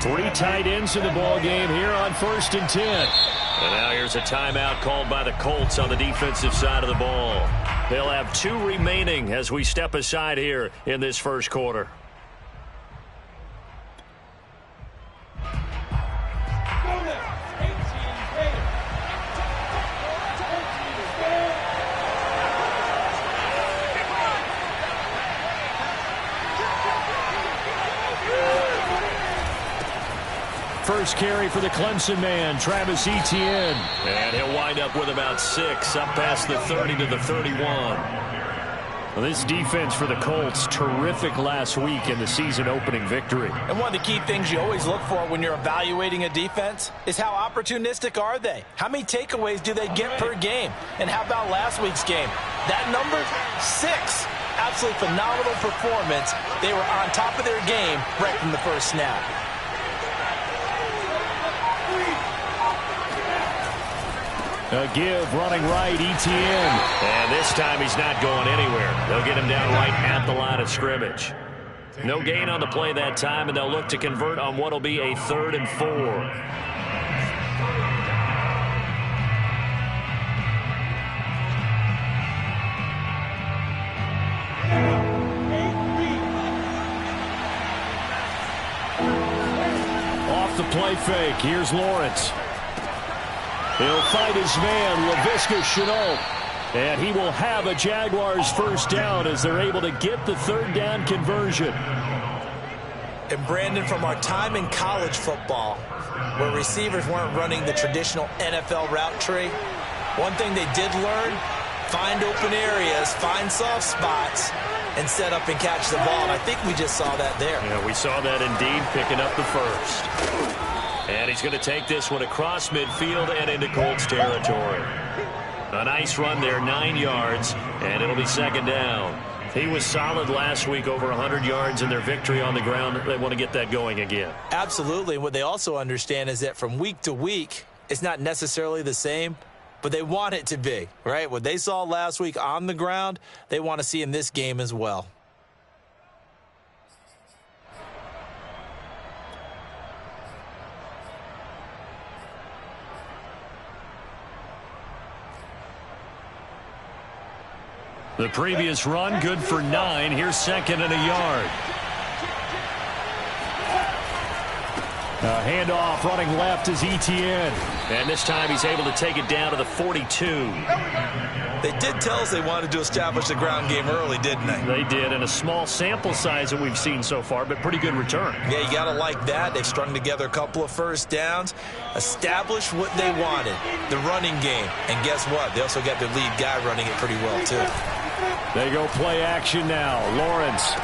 Three tight ends in the ball game here on 1st and 10. And now here's a timeout called by the Colts on the defensive side of the ball. They'll have 2 remaining as we step aside here in this first quarter. First carry for the Clemson man, Travis Etienne. And he'll wind up with about 6, up past the 30 to the 31. Well, this defense for the Colts, terrific last week in the season-opening victory. And one of the key things you always look for when you're evaluating a defense is how opportunistic are they? How many takeaways do they get per game? And how about last week's game? That number, 6. Absolutely phenomenal performance. They were on top of their game right from the first snap. A give, running right, Etienne. And this time he's not going anywhere. They'll get him down right at the line of scrimmage. No gain on the play that time, and they'll look to convert on what will be a 3rd and 4. Off the play fake, here's Lawrence. He'll fight his man, Laviska Shenault. And he will have a Jaguars first down as they're able to get the 3rd down conversion. And Brandon, from our time in college football, where receivers weren't running the traditional NFL route tree, one thing they did learn, find open areas, find soft spots, and set up and catch the ball. And I think we just saw that there. Yeah, we saw that indeed, picking up the first. And he's going to take this one across midfield and into Colts territory. A nice run there, 9 yards, and it'll be 2nd down. He was solid last week, over 100 yards in their victory on the ground. They want to get that going again. Absolutely. What they also understand is that from week to week, it's not necessarily the same, but they want it to be, right? What they saw last week on the ground, they want to see in this game as well. The previous run, good for 9. Here's 2nd and a yard. A handoff, running left is Etienne. And this time he's able to take it down to the 42. They did tell us they wanted to establish the ground game early, didn't they? They did, and a small sample size that we've seen so far, but pretty good return. Yeah, you got to like that. They've strung together a couple of first downs, established what they wanted, the running game. And guess what? They also got their lead guy running it pretty well, too. They go play action now. Lawrence.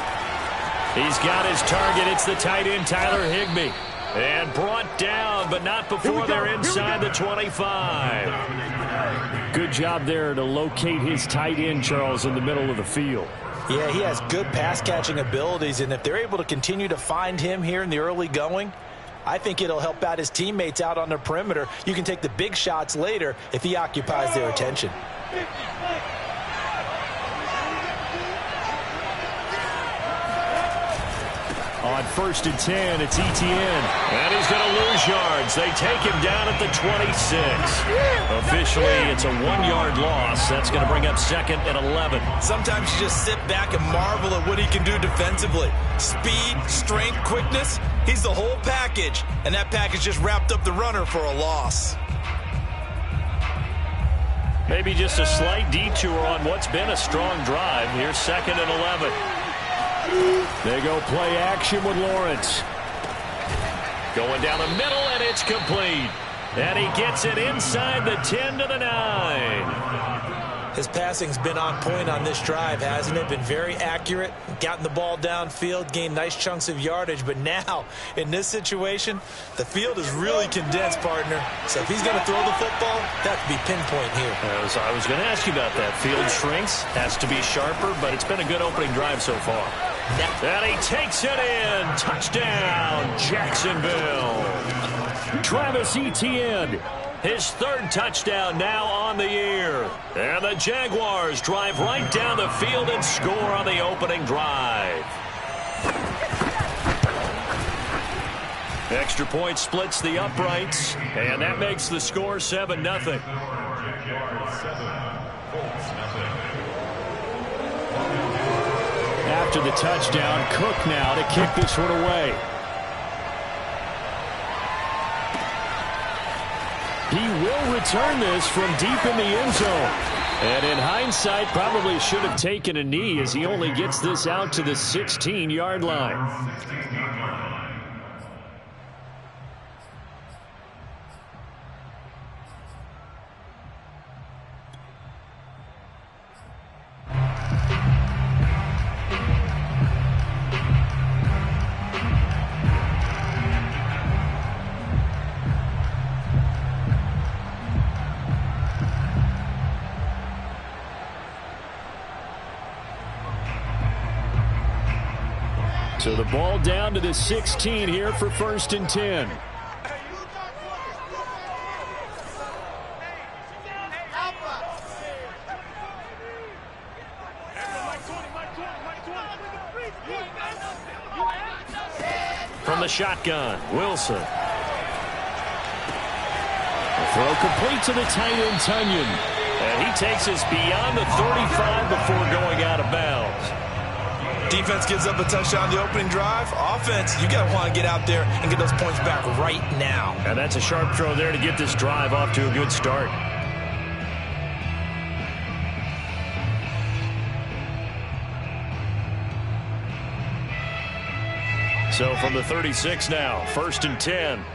He's got his target. It's the tight end, Tyler Higbee. And brought down, but not before they're inside the 25. Good job there to locate his tight end, Charles, in the middle of the field. Yeah, he has good pass-catching abilities, and if they're able to continue to find him here in the early going, I think it'll help out his teammates out on the perimeter. You can take the big shots later if he occupies their attention. On 1st and 10, it's Etienne. And he's going to lose yards. They take him down at the 26. Officially, it's a 1-yard loss. That's going to bring up 2nd and 11. Sometimes you just sit back and marvel at what he can do defensively. Speed, strength, quickness. He's the whole package. And that package just wrapped up the runner for a loss. Maybe just a slight detour on what's been a strong drive. Here's 2nd and 11. They go play action with Lawrence. Going down the middle, and it's complete. And he gets it inside the 10 to the 9. His passing's been on point on this drive, hasn't it? Been very accurate, gotten the ball downfield, gained nice chunks of yardage. But now, in this situation, the field is really condensed, partner. So if he's going to throw the football, that could be pinpoint here. I was going to ask you about that. Field shrinks, has to be sharper, but it's been a good opening drive so far. And he takes it in. Touchdown, Jacksonville. Travis Etienne, his 3rd touchdown now on the year. And the Jaguars drive right down the field and score on the opening drive. Extra point splits the uprights, and that makes the score 7-0. After the touchdown, Cook now to kick this one away. He will return this from deep in the end zone. And in hindsight, probably should have taken a knee as he only gets this out to the 16-yard line. So the ball down to the 16 here for 1st and 10. From the shotgun, Wilson. The throw complete to the tight end, Tunyon. And he takes us beyond the 35 before going out of bounds. Defense gives up a touchdown the opening drive. Offense, you got to want to get out there and get those points back right now. And that's a sharp throw there to get this drive off to a good start. So from the 36 now, 1st and 10.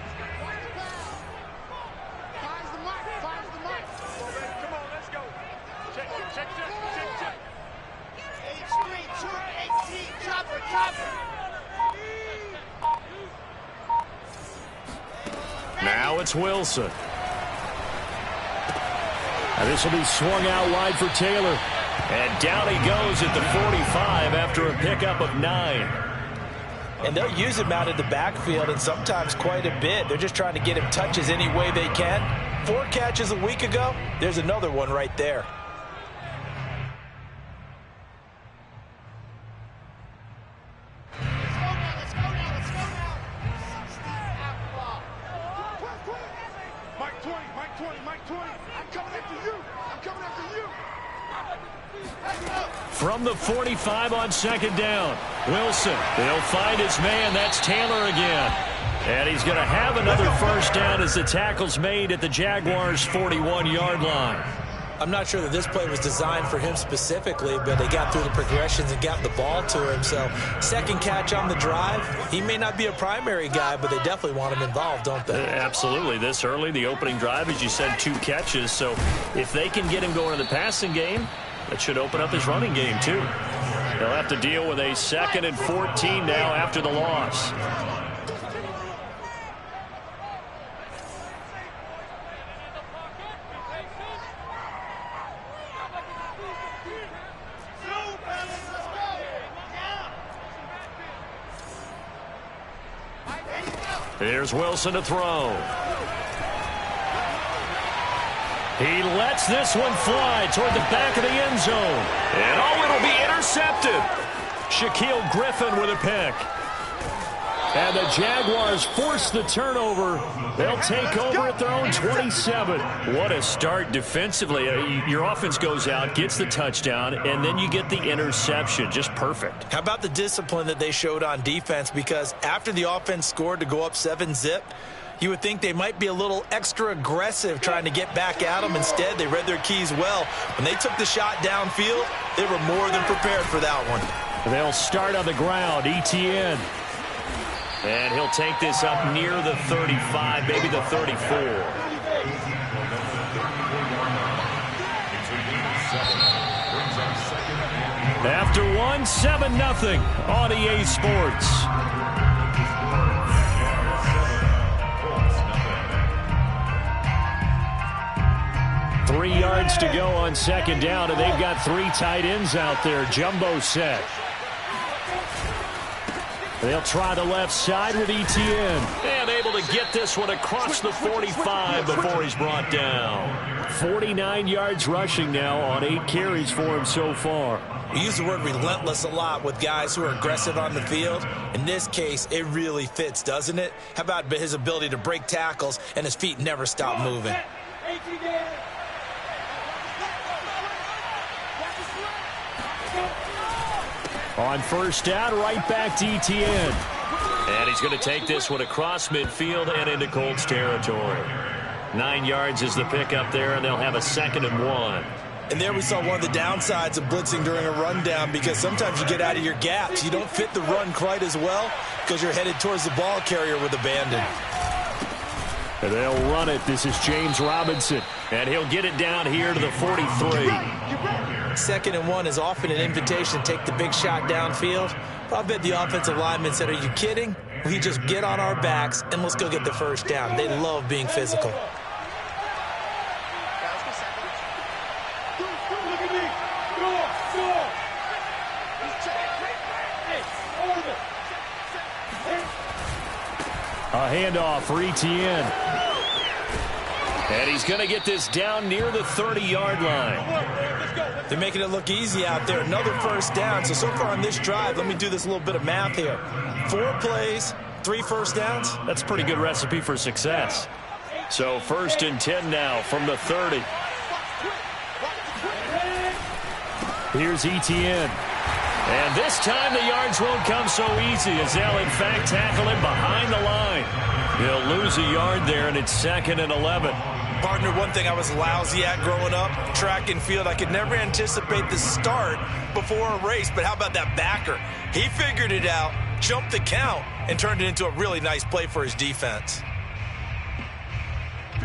Now it's Wilson. And this will be swung out wide for Taylor. And down he goes at the 45 after a pickup of 9. And they'll use him out in the backfield, and sometimes quite a bit. They're just trying to get him touches any way they can. 4 catches a week ago. There's another one right there. From the 45 on 2nd down, Wilson. They'll find his man. That's Taylor again. And he's going to have another 1st down as the tackle's made at the Jaguars' 41-yard line. I'm not sure that this play was designed for him specifically, but they got through the progressions and got the ball to him. So 2nd catch on the drive. He may not be a primary guy, but they definitely want him involved, don't they? Absolutely. This early, the opening drive, as you said, 2 catches. So if they can get him going in the passing game, that should open up his running game, too. They'll have to deal with a 2nd and 14 now after the loss. Here's Wilson to throw. He lets this one fly toward the back of the end zone. And oh, it'll be intercepted. Shaquille Griffin with a pick. And the Jaguars force the turnover. They'll take over at their own 27. What a start defensively. Your offense goes out, gets the touchdown, and then you get the interception. Just perfect. How about the discipline that they showed on defense? Because after the offense scored to go up 7-zip, you would think they might be a little extra aggressive trying to get back at them. Instead, they read their keys well. When they took the shot downfield, they were more than prepared for that one. They'll start on the ground. Etienne. And he'll take this up near the 35, maybe the 34. After one, 7-0 on EA Sports. Three yards to go on 2nd down, and they've got 3 tight ends out there. Jumbo set. They'll try the left side with Etienne. And able to get this one across the 45 before he's brought down. 49 yards rushing now on 8 carries for him so far. We use the word relentless a lot with guys who are aggressive on the field. In this case, it really fits, doesn't it? How about his ability to break tackles and his feet never stop moving? On first down, right back to ETN. And he's going to take this one across midfield and into Colts territory. 9 yards is the pickup there, and they'll have a 2nd and 1. And there we saw one of the downsides of blitzing during a rundown, because sometimes you get out of your gaps. You don't fit the run quite as well because you're headed towards the ball carrier with abandon. And they'll run it. This is James Robinson. And he'll get it down here to the 43. 2nd and 1 is often an invitation to take the big shot downfield. I bet the offensive lineman said, are you kidding? We just get on our backs and let's go get the first down. They love being physical. A handoff for ETN. And he's going to get this down near the 30-yard line. They're making it look easy out there. Another first down. So far on this drive, let me do this little bit of math here. 4 plays, 3 first downs. That's a pretty good recipe for success. So 1st and 10 now from the 30. Here's ETN. And this time the yards won't come so easy, as they'll in fact tackle him behind the line. He'll lose a yard there, and it's 2nd and 11. Partner, one thing I was lousy at growing up, track and field, I could never anticipate the start before a race. But how about that backer? He figured it out, jumped the count, and turned it into a really nice play for his defense.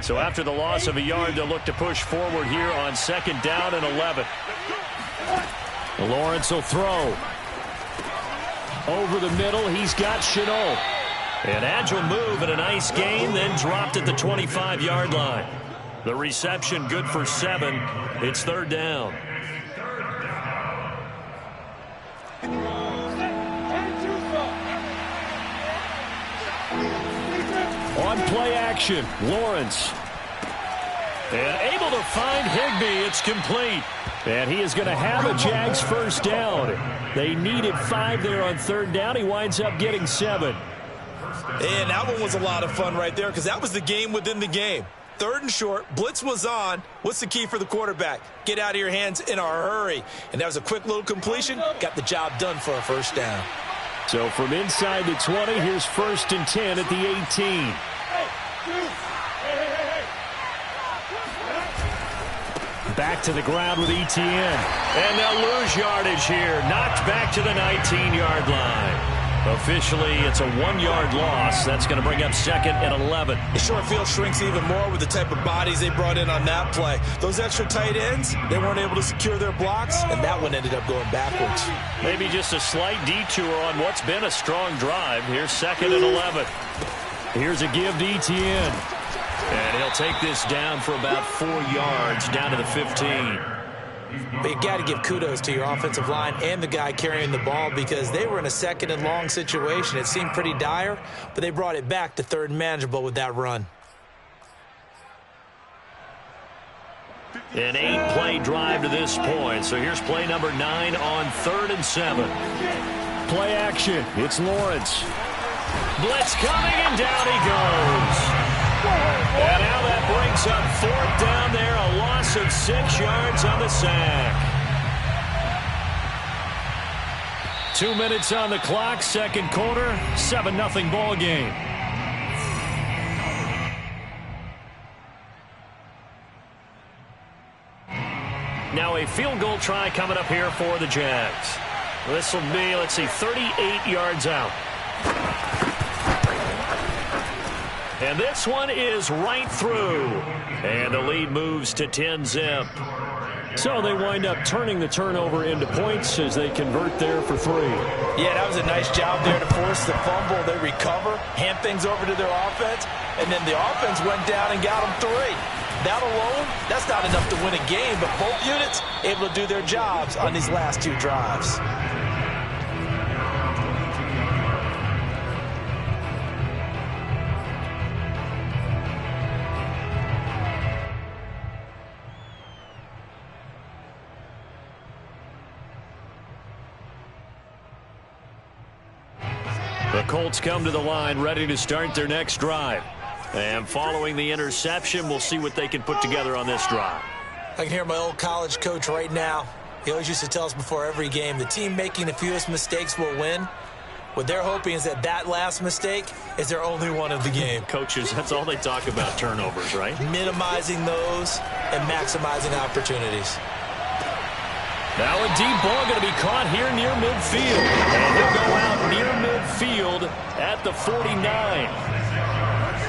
So after the loss of a yard, they'll look to push forward here on 2nd down and 11. Lawrence will throw. Over the middle, he's got Chenault. An agile move and a nice gain, then dropped at the 25-yard line. The reception good for 7. It's 3rd down. On play action, Lawrence. And able to find Higbee. It's complete. And he is going to have a Jags first down. They needed 5 there on 3rd down. He winds up getting 7. And that one was a lot of fun right there, because that was the game within the game. 3rd and short, blitz was on. What's the key for the quarterback? Get out of your hands in a hurry. And that was a quick little completion. Got the job done for a first down. So from inside the 20, here's 1st and 10 at the 18. Back to the ground with ETN. And they'll lose yardage here. Knocked back to the 19-yard line. Officially, it's a 1-yard loss. That's going to bring up 2nd and 11. The short field shrinks even more with the type of bodies they brought in on that play. Those extra tight ends, they weren't able to secure their blocks, and that one ended up going backwards. Maybe just a slight detour on what's been a strong drive. Here's 2nd and 11. Here's a give to ETN. And he'll take this down for about 4 yards, down to the 15. But you got to give kudos to your offensive line and the guy carrying the ball, because they were in a 2nd and long situation. It seemed pretty dire, but they brought it back to 3rd and manageable with that run. An 8-play drive to this point. So here's play number 9 on 3rd and 7. Play action. It's Lawrence. Blitz coming, and down he goes. And now that brings up 4th down there, a loss of 6 yards on the sack. 2 minutes on the clock, 2nd quarter, 7-0 ball game. Now a field goal try coming up here for the Jags. This will be, let's see, 38 yards out. And this one is right through. And the lead moves to 10-zip. So they wind up turning the turnover into points as they convert there for 3. Yeah, that was a nice job there to force the fumble. They recover, hand things over to their offense, and then the offense went down and got them 3. That alone, that's not enough to win a game, but both units able to do their jobs on these last 2 drives. Colts come to the line, ready to start their next drive. And following the interception, we'll see what they can put together on this drive. I can hear my old college coach right now. He always used to tell us before every game, the team making the fewest mistakes will win. What they're hoping is that last mistake is their only one of the game. Coaches, that's all they talk about, turnovers, right? Minimizing those and maximizing opportunities. Now a deep ball going to be caught here near midfield. And he'll go out near midfield at the 49.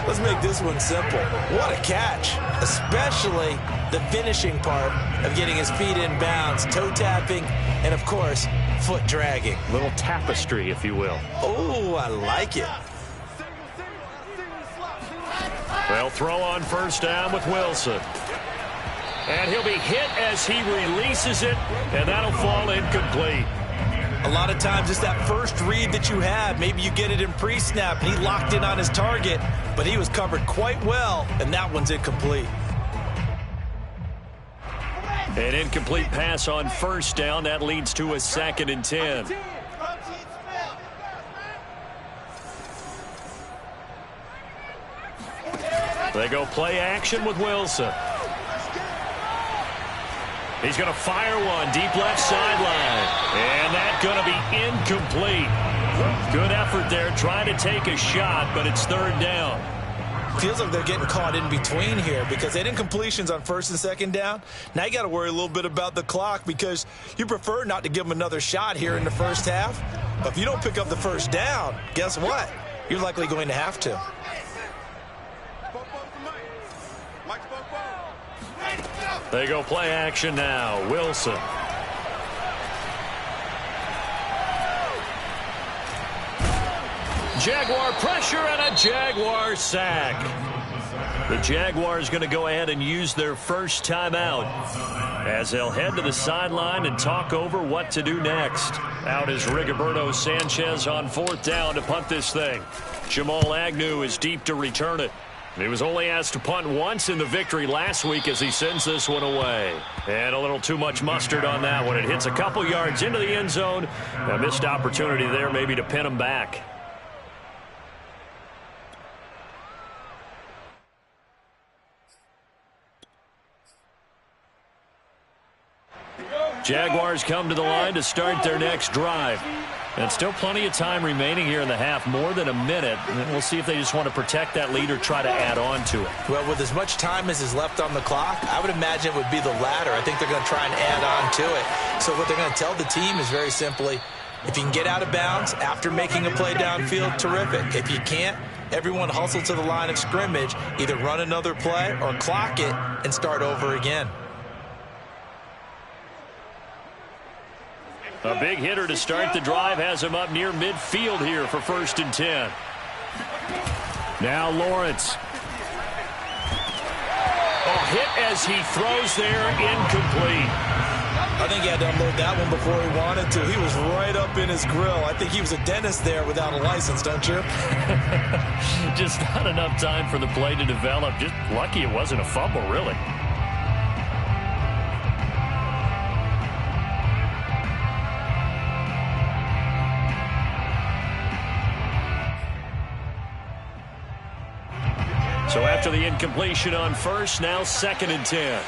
Let's make this one simple. What a catch, especially the finishing part of getting his feet in bounds, toe tapping, and, of course, foot dragging. Little tapestry, if you will. Oh, I like it. They'll throw on first down with Wilson. And he'll be hit as he releases it, and that'll fall incomplete. A lot of times it's that first read that you have. Maybe you get it in pre-snap, and he locked in on his target, but he was covered quite well, and that one's incomplete. An incomplete pass on first down. That leads to a 2nd and 10. They go play action with Wilson. He's going to fire one deep left sideline. And that's going to be incomplete. Good effort there trying to take a shot, but it's 3rd down. Feels like they're getting caught in between here because they had incompletions on 1st and 2nd down. Now you got to worry a little bit about the clock because you prefer not to give them another shot here in the first half. But if you don't pick up the first down, guess what? You're likely going to have to. They go play action now. Wilson. Jaguar pressure and a Jaguar sack. The Jaguars going to go ahead and use their first timeout as they'll head to the sideline and talk over what to do next. Out is Rigoberto Sanchez on 4th down to punt this thing. Jamal Agnew is deep to return it. He was only asked to punt once in the victory last week as he sends this one away. And a little too much mustard on that one. It hits a couple yards into the end zone. A missed opportunity there maybe to pin him back. Jaguars come to the line to start their next drive. And still plenty of time remaining here in the half, more than a minute. And we'll see if they just want to protect that lead or try to add on to it. Well, with as much time as is left on the clock, I would imagine it would be the latter. I think they're going to try and add on to it. So what they're going to tell the team is very simply, if you can get out of bounds after making a play downfield, terrific. If you can't, everyone hustle to the line of scrimmage, either run another play or clock it and start over again. A big hitter to start the drive has him up near midfield here for 1st and 10. Now Lawrence. Hit as he throws there, incomplete. I think he had to unload that one before he wanted to. He was right up in his grill. I think he was a dentist there without a license, don't you? Just not enough time for the play to develop. Just lucky it wasn't a fumble, really. So after the incompletion on first, now 2nd and 10.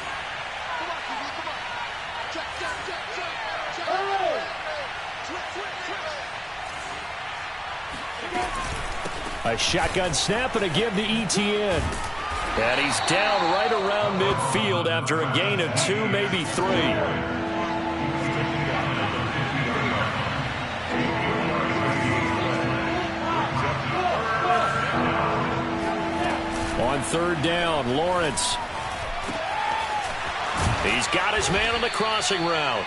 A shotgun snap and a give to Etienne. And he's down right around midfield after a gain of 2, maybe 3. On 3rd down, Lawrence. He's got his man on the crossing route.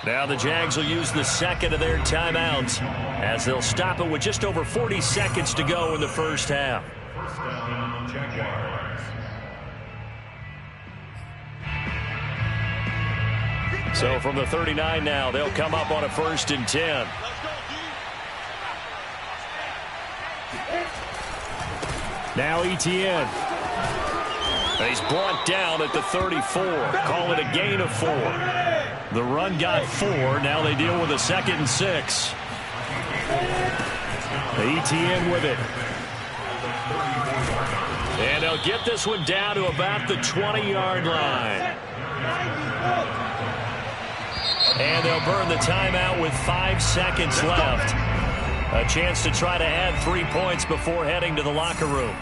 Now the Jags will use the 2nd of their timeouts as they'll stop it with just over 40 seconds to go in the first half. So from the 39 now, they'll come up on a 1st and 10. Now Etienne. He's brought down at the 34. Call it a gain of 4. The run got 4. Now they deal with a 2nd and 6. ETN with it. And they'll get this one down to about the 20-yard line. And they'll burn the timeout with 5 seconds left. A chance to try to add 3 points before heading to the locker room.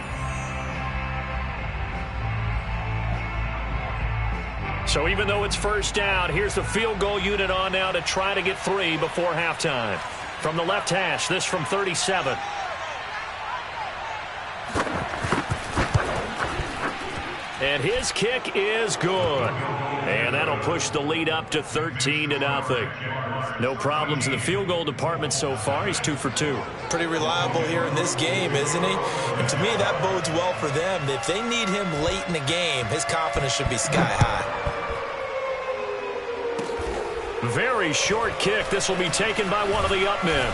So even though it's first down, here's the field goal unit on now to try to get 3 before halftime. From the left hash, this from 37. And his kick is good. And that'll push the lead up to 13-0. No problems in the field goal department so far. He's 2 for 2. Pretty reliable here in this game, isn't he? And to me, that bodes well for them. If they need him late in the game, his confidence should be sky high. Very short kick. This will be taken by one of the up men.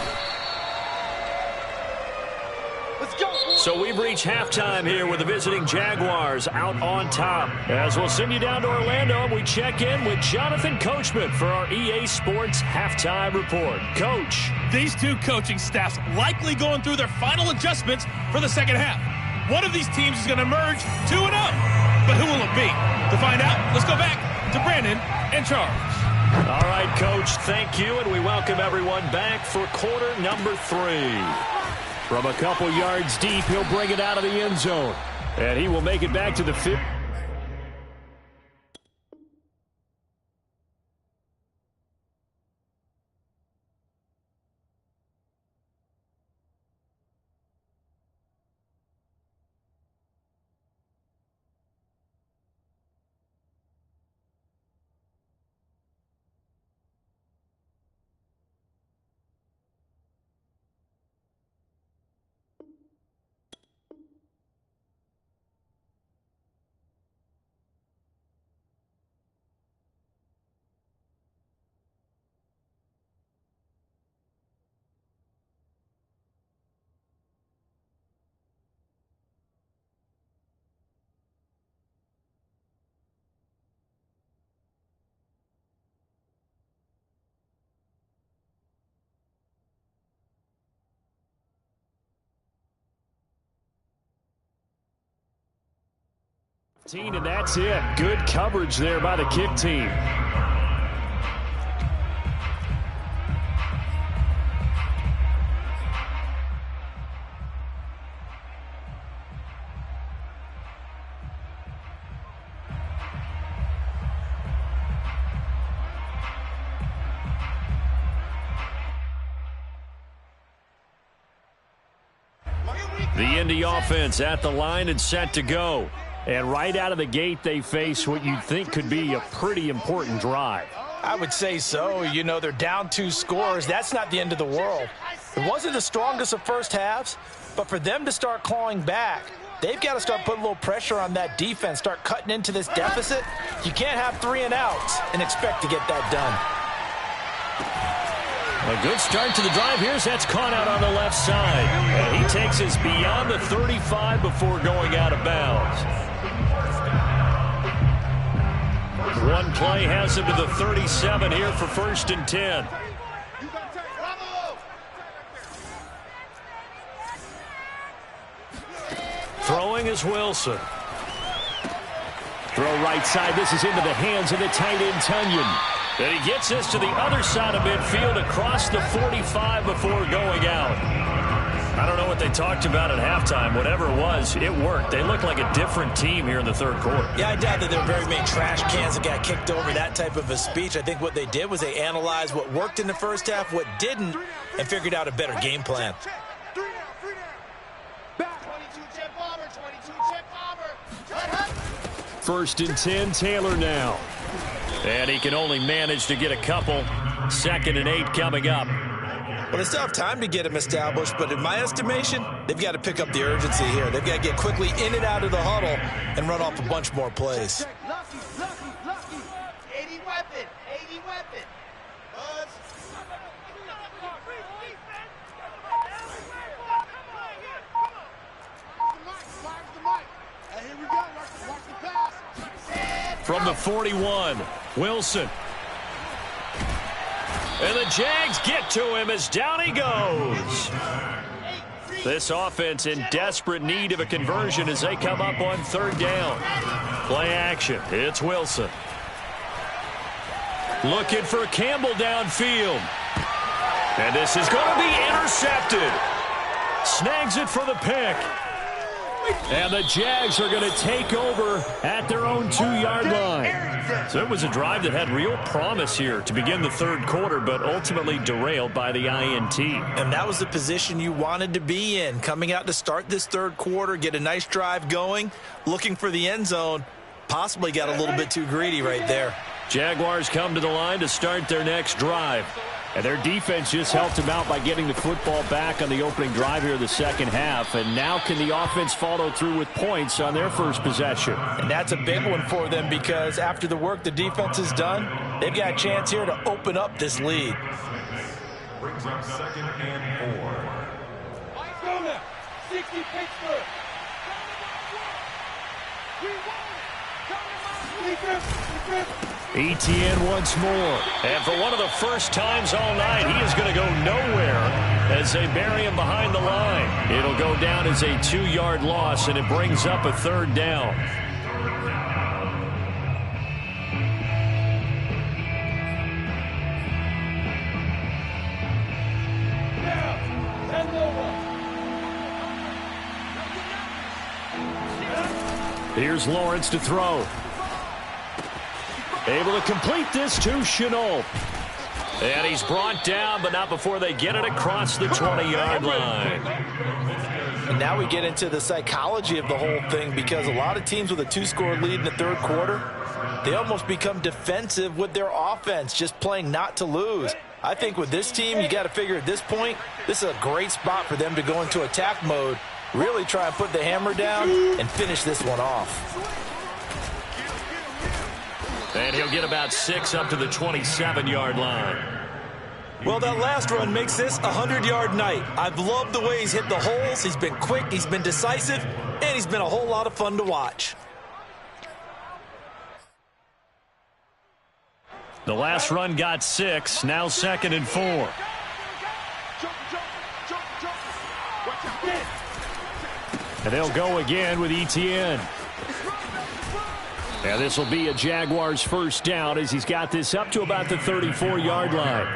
So we've reached halftime here with the visiting Jaguars out on top. As we'll send you down to Orlando, we check in with Jonathan Coachman for our EA Sports Halftime Report. Coach. These two coaching staffs likely going through their final adjustments for the second half. One of these teams is going to emerge 2-0. But who will it be? To find out, let's go back to Brandon and Charles. All right, Coach, thank you, and we welcome everyone back for quarter number 3. From a couple yards deep, he'll bring it out of the end zone. And he will make it back to the 50. And that's it. Good coverage there by the kick team. The Indy offense at the line and set to go. And right out of the gate, they face what you'd think could be a pretty important drive. I would say so. You know, they're down 2 scores. That's not the end of the world. It wasn't the strongest of first halves, but for them to start clawing back, they've got to start putting a little pressure on that defense, start cutting into this deficit. You can't have 3 and outs and expect to get that done. A good start to the drive. Here's that's caught out on the left side. And he takes us beyond the 35 before going out of bounds. One play has him to the 37 here for 1st and 10. Throwing is Wilson. Throw right side. This is into the hands of the tight end, Tunyon. And he gets this to the other side of midfield across the 45 before going out. I don't know what they talked about at halftime. Whatever it was, it worked. They look like a different team here in the 3rd quarter. Yeah, I doubt that there were very many trash cans that got kicked over, that type of a speech. I think what they did was they analyzed what worked in the first half, what didn't, and figured out a better game plan. First and 10, Taylor now. And he can only manage to get a couple. 2nd and 8 coming up. Well, they still have time to get him established, but in my estimation, they've got to pick up the urgency here. They've got to get quickly in and out of the huddle and run off a bunch more plays. Lucky. 80 weapon. From the 41, Wilson. And the Jags get to him as down he goes. This offense in desperate need of a conversion as they come up on third down. Play action. It's Wilson. Looking for Campbell downfield. And this is going to be intercepted. Snags it for the pick. And the Jags are going to take over at their own 2-yard line. So it was a drive that had real promise here to begin the third quarter, but ultimately derailed by the INT. And that was the position you wanted to be in. Coming out to start this third quarter, get a nice drive going, looking for the end zone. Possibly got a little bit too greedy right there. Jaguars come to the line to start their next drive. And their defense just helped them out by getting the football back on the opening drive here in the second half. And now can the offense follow through with points on their first possession? And that's a big one for them because after the work the defense has done, they've got a chance here to open up this lead. Brings up 2nd and 4. Let's go now. 60 Pittsburgh. Etienne once more. And for one of the first times all night, he is going to go nowhere as they bury him behind the line. It'll go down as a 2-yard loss, and it brings up a third down. Here's Lawrence to throw. Able to complete this to Chenault. And he's brought down, but not before they get it across the 20-yard line. And now we get into the psychology of the whole thing because a lot of teams with a 2-score lead in the third quarter, they almost become defensive with their offense, just playing not to lose. I think with this team, you got to figure at this point, this is a great spot for them to go into attack mode, really try and put the hammer down and finish this one off. And he'll get about 6 up to the 27-yard line. Well, that last run makes this a 100-yard night. I've loved the way he's hit the holes. He's been quick, he's been decisive, and he's been a whole lot of fun to watch. The last run got 6, now 2nd and 4. And they'll go again with Etienne. And this will be a Jaguars first down as he's got this up to about the 34-yard line.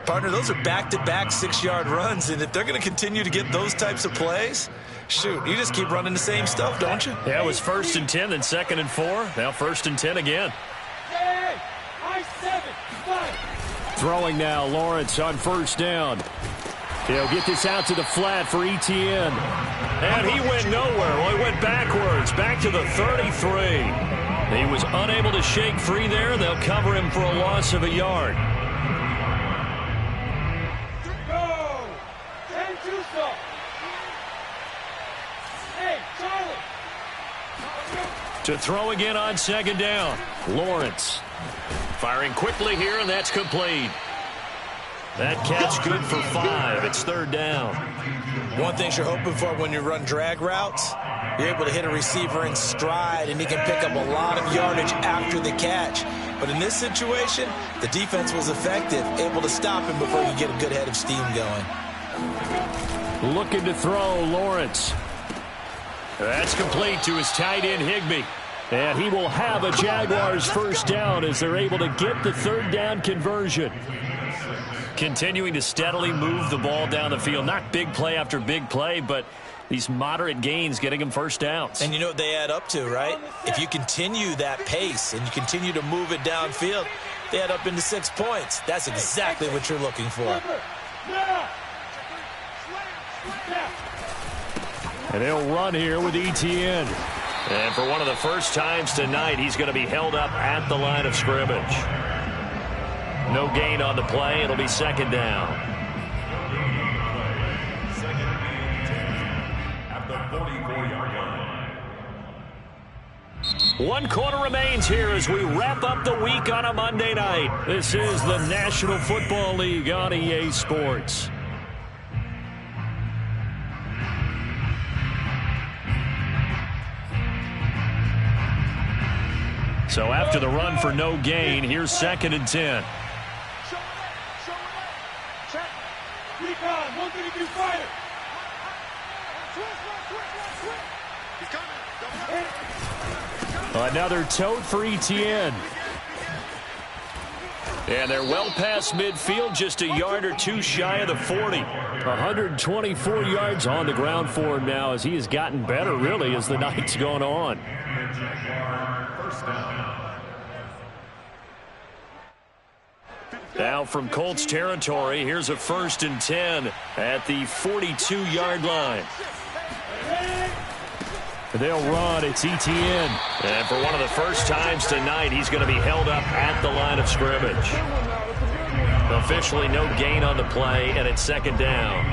Partner, those are back-to-back 6-yard runs, and if they're going to continue to get those types of plays, shoot, you just keep running the same stuff, don't you? Yeah, it was 1st and 10, then 2nd and 4. Now 1st and 10 again. Throwing now, Lawrence on first down. He'll get this out to the flat for Etienne. And he went nowhere. Well, he went backwards, back to the 33. He was unable to shake free there. They'll cover him for a loss of a yard. Go! 10-2 stop. Hey, Charlie. To throw again on 2nd down. Lawrence firing quickly here, and that's complete. That catch good for 5. It's 3rd down. One thing you're hoping for when you run drag routes, you're able to hit a receiver in stride, and he can pick up a lot of yardage after the catch. But in this situation, the defense was effective, able to stop him before you get a good head of steam going. Looking to throw, Lawrence. That's complete to his tight end, Higbee. And he will have a Jaguars first down as they're able to get the 3rd down conversion. Continuing to steadily move the ball down the field. Not big play after big play, but these moderate gains getting them first downs. And you know what they add up to, right? If you continue that pace and you continue to move it downfield, they add up into 6 points. That's exactly what you're looking for. And they'll run here with Etienne. And for one of the first times tonight, he's going to be held up at the line of scrimmage. No gain on the play. It'll be 2nd down. At the 44-yard line. 1 quarter remains here as we wrap up the week on a Monday night. This is the National Football League on EA Sports. So after the run for no gain, here's 2nd and 10. Another tote for Etienne. And they're well past midfield, just a yard or two shy of the 40. 124 yards on the ground for him now as he has gotten better, really, as the night's gone on. Now from Colts territory, here's a 1st and 10 at the 42-yard line. They'll run. It's Etienne. And for one of the first times tonight, he's going to be held up at the line of scrimmage. Officially no gain on the play, and it's 2nd down.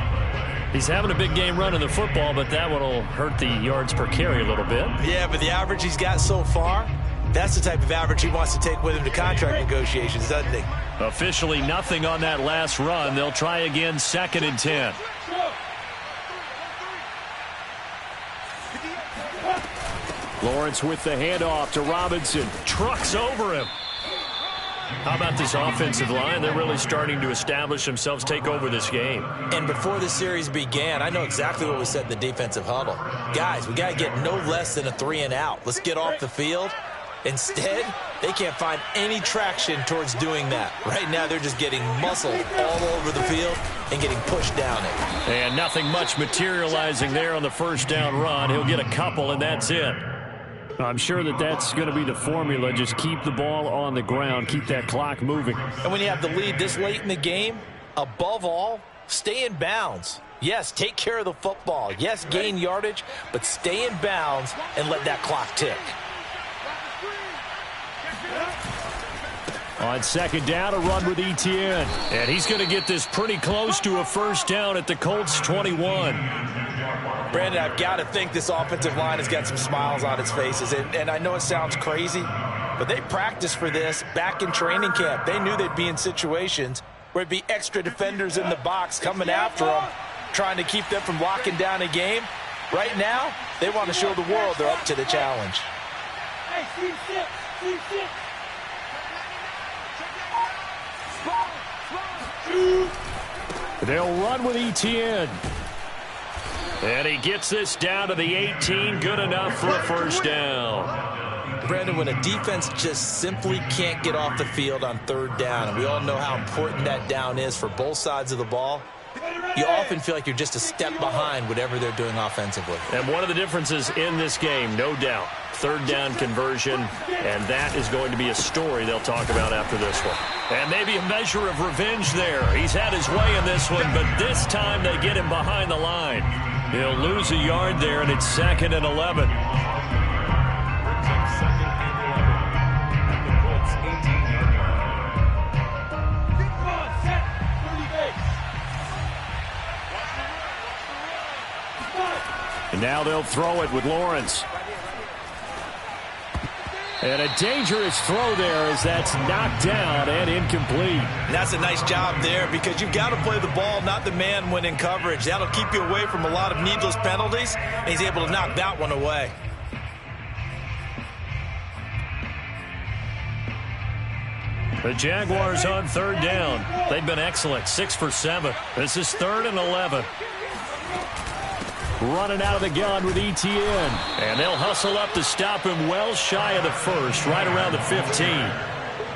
He's having a big game running the football, but that one will hurt the yards per carry a little bit. Yeah, but the average he's got so far, that's the type of average he wants to take with him to contract negotiations, doesn't he? Officially nothing on that last run. They'll try again, 2nd and 10. Lawrence with the handoff to Robinson. Trucks over him. How about this offensive line? They're really starting to establish themselves, take over this game. And before the series began, I know exactly what we said in the defensive huddle. Guys, we got to get no less than a 3-and-out. Let's get off the field. Instead, they can't find any traction towards doing that. Right now, they're just getting muscled all over the field and getting pushed down it. And nothing much materializing there on the 1st down run. He'll get a couple, and that's it. I'm sure that's going to be the formula. Just keep the ball on the ground. Keep that clock moving. And when you have the lead this late in the game, above all, stay in bounds. Yes, take care of the football. Yes, gain yardage, but stay in bounds and let that clock tick. On 2nd down, a run with Etienne. And he's going to get this pretty close to a 1st down at the Colts 21. Brandon, I've got to think this offensive line has got some smiles on its faces. And I know it sounds crazy, but they practiced for this back in training camp. They knew they'd be in situations where it'd be extra defenders in the box coming after them, trying to keep them from locking down a game. Right now, they want to show the world they're up to the challenge. Hey, C6. They'll run with Etienne. And he gets this down to the 18. Good enough for a 1st down. Brandon, when a defense just simply can't get off the field on 3rd down, and we all know how important that down is for both sides of the ball, you often feel like you're just a step behind whatever they're doing offensively. And one of the differences in this game, no doubt, 3rd down conversion, and that is going to be a story they'll talk about after this one. And maybe a measure of revenge there. He's had his way in this one, but this time they get him behind the line. He'll lose a yard there, and it's 2nd and 11. And now they'll throw it with Lawrence. And a dangerous throw there as that's knocked down and incomplete. That's a nice job there because you've got to play the ball, not the man when in coverage. That'll keep you away from a lot of needless penalties, and he's able to knock that one away. The Jaguars on 3rd down. They've been excellent, 6 for 7. This is 3rd and 11. Running out of the gun with Etienne. And they'll hustle up to stop him well shy of the 1st, right around the 15.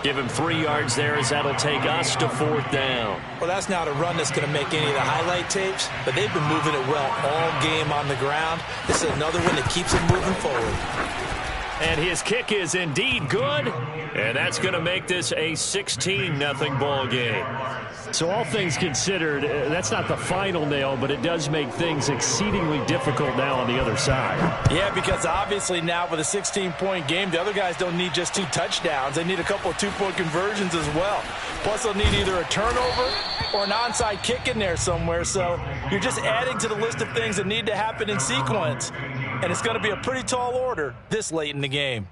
Give him 3 yards there as that'll take us to 4th down. Well, that's not a run that's going to make any of the highlight tapes, but they've been moving it well all game on the ground. This is another one that keeps them moving forward. And his kick is indeed good, and that's going to make this a 16-0 ball game. So all things considered, that's not the final nail, but it does make things exceedingly difficult now on the other side. Yeah, because obviously now with a 16-point game, the other guys don't need just 2 touchdowns. They need a couple of 2-point conversions as well. Plus, they'll need either a turnover or an onside kick in there somewhere. So you're just adding to the list of things that need to happen in sequence. And it's going to be a pretty tall order this late in the game.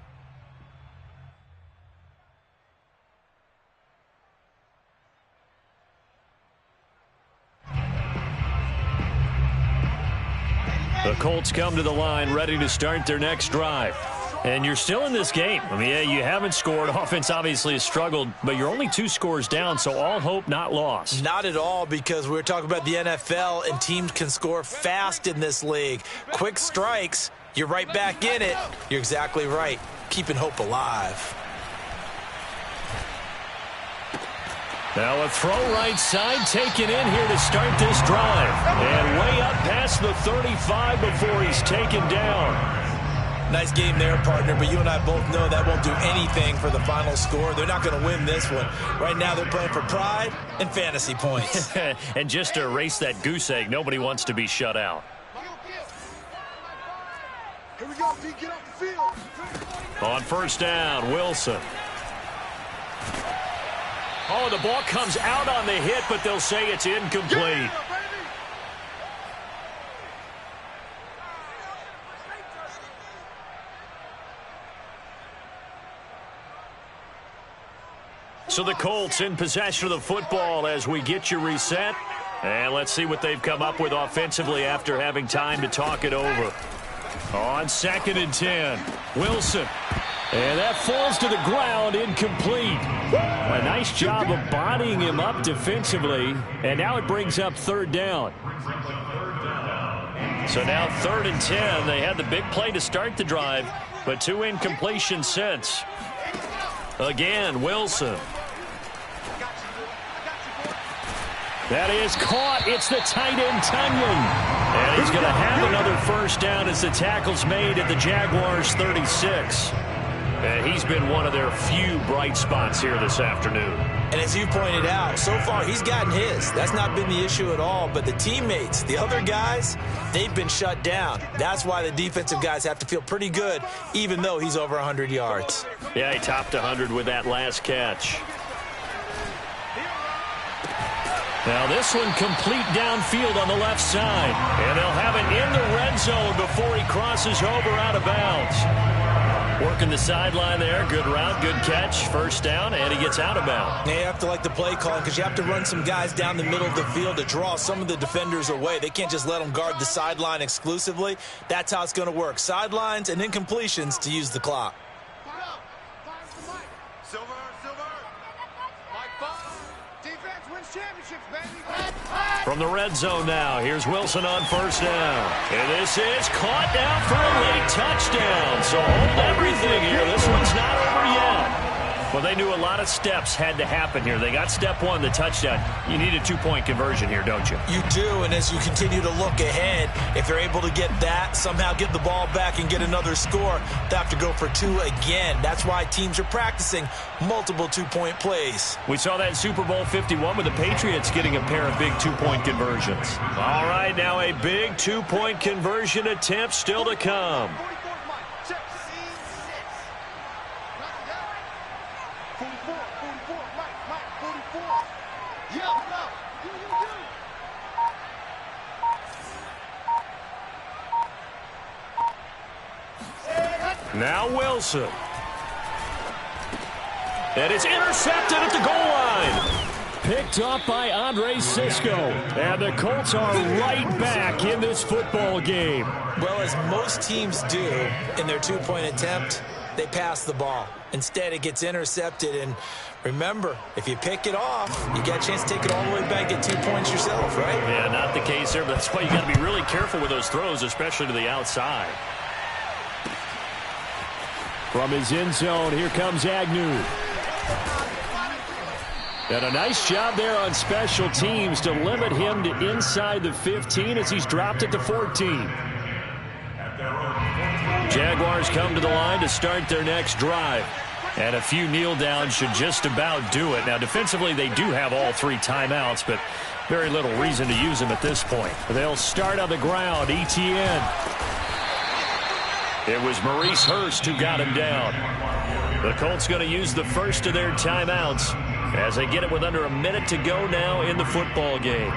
The Colts come to the line ready to start their next drive. And you're still in this game. I mean, yeah, you haven't scored. Offense obviously has struggled, but you're only 2 scores down, so all hope not lost. Not at all, because we're talking about the NFL, and teams can score fast in this league. Quick strikes, you're right back in it. You're exactly right. Keeping hope alive. Now a throw right side taken in here to start this drive. And way up past the 35 before he's taken down. Nice game there, partner, but you and I both know that won't do anything for the final score. They're not going to win this one. Right now they're playing for pride and fantasy points. And just to erase that goose egg, nobody wants to be shut out. Here we go, D. Get off the field. On first down, Wilson. Oh, the ball comes out on the hit, but they'll say it's incomplete. So the Colts in possession of the football as we get you reset. And let's see what they've come up with offensively after having time to talk it over. On 2nd and 10, Wilson. And that falls to the ground, incomplete. A nice job of bodying him up defensively. And now it brings up 3rd down. So now 3rd and 10. They had the big play to start the drive, but 2 incompletions since. Again, Wilson. That is caught. It's the tight end, Tunyon. And he's going to have another first down as the tackle's made at the Jaguars' 36. And he's been one of their few bright spots here this afternoon. And as you pointed out, so far he's gotten his. That's not been the issue at all. But the teammates, the other guys, they've been shut down. That's why the defensive guys have to feel pretty good, even though he's over 100 yards. Yeah, he topped 100 with that last catch. Now this one complete downfield on the left side. And they'll have it in the red zone before he crosses over out of bounds. Working the sideline there. Good route, good catch. First down, and he gets out of bounds. You have to like the play calling because you have to run some guys down the middle of the field to draw some of the defenders away. They can't just let them guard the sideline exclusively. That's how it's going to work. Sidelines and incompletions to use the clock. From the red zone now, here's Wilson on first down. And this is caught down for a late touchdown. So hold everything here. This one's not over yet. Well, they knew a lot of steps had to happen here. They got step 1, the touchdown. You need a 2-point conversion here, don't you? You do, and as you continue to look ahead, if they're able to get that, somehow get the ball back and get another score, they have to go for 2 again. That's why teams are practicing multiple 2-point plays. We saw that in Super Bowl 51 with the Patriots getting a pair of big 2-point conversions. All right, now a big 2-point conversion attempt still to come. Now Wilson. And it's intercepted at the goal line. Picked up by Andre Cisco. And the Colts are right back in this football game. Well, as most teams do in their 2-point attempt, they pass the ball. Instead, it gets intercepted. And remember, if you pick it off, you get a chance to take it all the way back, get 2 points yourself, right? Yeah, not the case there, but that's why you got to be really careful with those throws, especially to the outside. From his end zone, here comes Agnew. And a nice job there on special teams to limit him to inside the 15 as he's dropped it to 14. Jaguars come to the line to start their next drive. And a few kneel downs should just about do it. Now, defensively, they do have all 3 timeouts, but very little reason to use them at this point. They'll start on the ground. ETN. It was Maurice Hurst who got him down. The Colts going to use the first of their timeouts as they get it with under a minute to go now in the football game.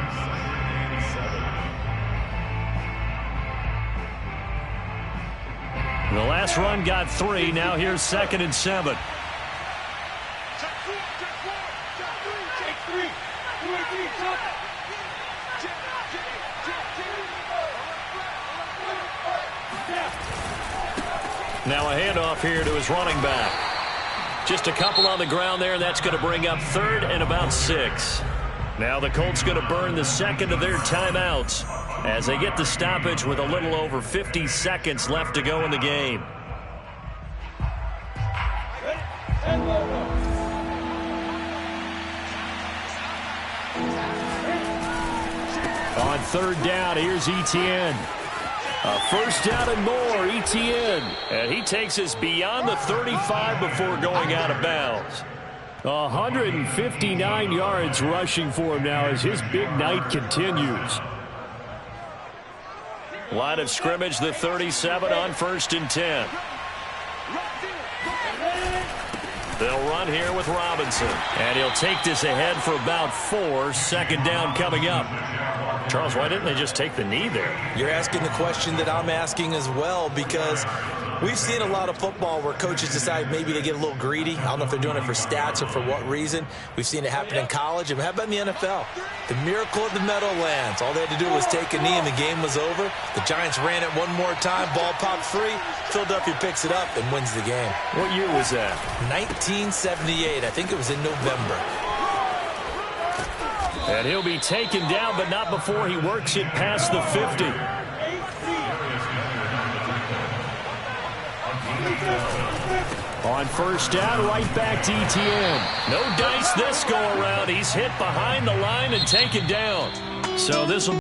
The last run got 3. Now here's 2nd and 7. Now a handoff here to his running back. Just a couple on the ground there, and that's going to bring up 3rd and about 6. Now the Colts going to burn the second of their timeouts as they get the stoppage with a little over 50 seconds left to go in the game. On 3rd down, here's Etienne. A first down and more, Etienne. And he takes us beyond the 35 before going out of bounds. 159 yards rushing for him now as his big night continues. Line of scrimmage, the 37 on 1st and 10. They'll run here with Robinson. And he'll take this ahead for about 4. 2nd down coming up. Charles, why didn't they just take the knee there? You're asking the question that I'm asking as well, because we've seen a lot of football where coaches decide maybe they get a little greedy. I don't know if they're doing it for stats or for what reason. We've seen it happen in college. And how about in the NFL? The miracle of the Meadowlands. All they had to do was take a knee and the game was over. The Giants ran it one more time. Ball popped free. Philadelphia picks it up and wins the game. What year was that? 1978. I think it was in November. And he'll be taken down, but not before he works it past the 50. On 1st down, right back to Etienne. No dice this go around. He's hit behind the line and taken down. So this will